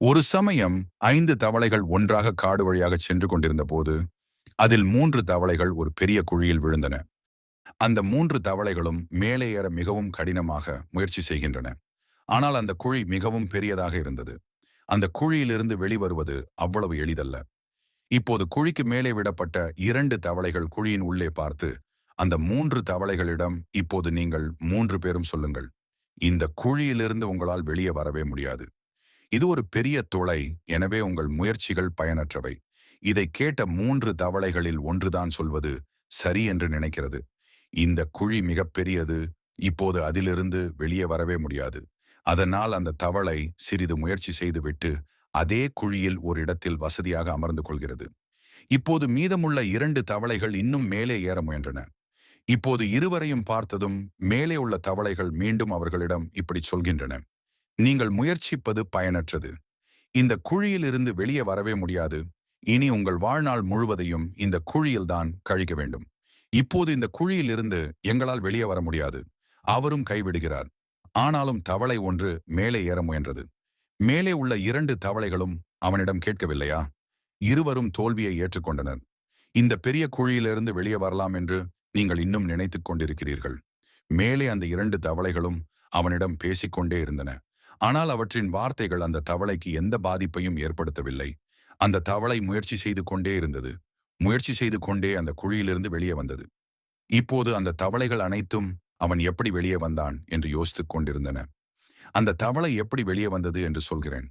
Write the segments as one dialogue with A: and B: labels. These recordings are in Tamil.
A: ஒரு சமயம் 5 தவளைகள் ஒன்றாக காடு வழியாக சென்று கொண்டிருந்த போது அதில் 3 தவளைகள் ஒரு பெரிய குழியில் விழுந்தன. அந்த 3 தவளைகளும் மேலே ஏற மிகவும் கடினமாக முயற்சி செய்கின்றன. ஆனால் அந்த குழி மிகவும் பெரியதாக இருந்தது. அந்த குழியிலிருந்து வெளிவருவது அவ்வளவு எளிதல்ல. இப்போது குழிக்கு மேலே விடப்பட்ட 2 தவளைகள் குழியின் உள்ளே பார்த்து, அந்த 3 தவளைகளிடம், இப்போது நீங்கள் 3 பேரும் சொல்லுங்கள், இந்த குழியிலிருந்து உங்களால் வெளியே வரவே முடியாது. இது ஒரு பெரிய துளை, எனவே உங்கள் முயற்சிகள் பயனற்றவை. இதை கேட்ட 3 தவளைகளில் ஒன்றுதான் சொல்வது சரி என்று நினைக்கிறது. இந்த குழி மிகப்பெரியது, இப்போது அதிலிருந்து வெளியே வரவே முடியாது. அதனால் அந்த தவளை சிறிது முயற்சி செய்துவிட்டு அதே குழியில் ஒரு இடத்தில் வசதியாக அமர்ந்து கொள்கிறது. இப்போது மீதமுள்ள 2 தவளைகள் இன்னும் மேலே ஏற முயன்றன. இப்போது இருவரையும் பார்த்ததும் மேலே உள்ள தவளைகள் மீண்டும் அவர்களிடம் இப்படி சொல்கின்றன: நீங்கள் முயற்சிப்பது பயனற்றது. இந்த குழியிலிருந்து வெளியே வரவே முடியாது. இனி உங்கள் வாழ்நாள் முழுவதையும் இந்த குழியில்தான் கழிக்க வேண்டும். இப்போது இந்த குழியிலிருந்து எங்களால் வெளியே வர முடியாது. அவரும் கைவிடுகிறார். ஆனாலும் தவளை ஒன்று மேலே ஏற முயன்றது. மேலே உள்ள 2 தவளைகளும் அவனிடம் கேட்கவில்லையா? இருவரும் தோல்வியை ஏற்றுக்கொண்டனர். இந்த பெரிய குழியிலிருந்து வெளியே வரலாம் என்று நீங்கள் இன்னும் நினைத்துக் கொண்டிருக்கிறீர்கள். மேலே அந்த 2 தவளைகளும் அவனிடம் பேசிக்கொண்டே இருந்தன. ஆனால் அவற்றின் வார்த்தைகள் அந்த தவளைக்கு எந்த பாதிப்பையும் ஏற்படுத்தவில்லை. அந்த தவளை முயற்சி செய்து கொண்டே இருந்தது. முயற்சி செய்து கொண்டே அந்த குழியிலிருந்து வெளியே வந்தது. இப்போது அந்த தவளைகள் அனைத்தும் அவன் எப்படி வெளியே வந்தான் என்று யோசித்துக் கொண்டிருந்தன. அந்த தவளை எப்படி வெளியே வந்தது என்று சொல்கிறேன்.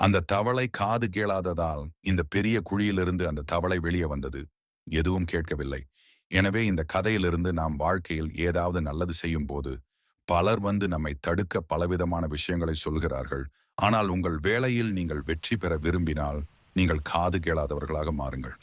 A: அந்த தவளை காது கேளாததால் இந்த பெரிய குழியிலிருந்து அந்த தவளை வெளியே வந்தது. எதுவும் கேட்கவில்லை. எனவே இந்த கதையிலிருந்து நாம் வாழ்க்கையில் ஏதாவது நல்லது செய்யும் போது பலர் வந்து நம்மை தடுக்க பலவிதமான விஷயங்களை சொல்கிறார்கள். ஆனால் உங்கள் வேலையில் நீங்கள் வெற்றி பெற விரும்பினால் நீங்கள் காது கேளாதவர்களாக மாறுங்கள்.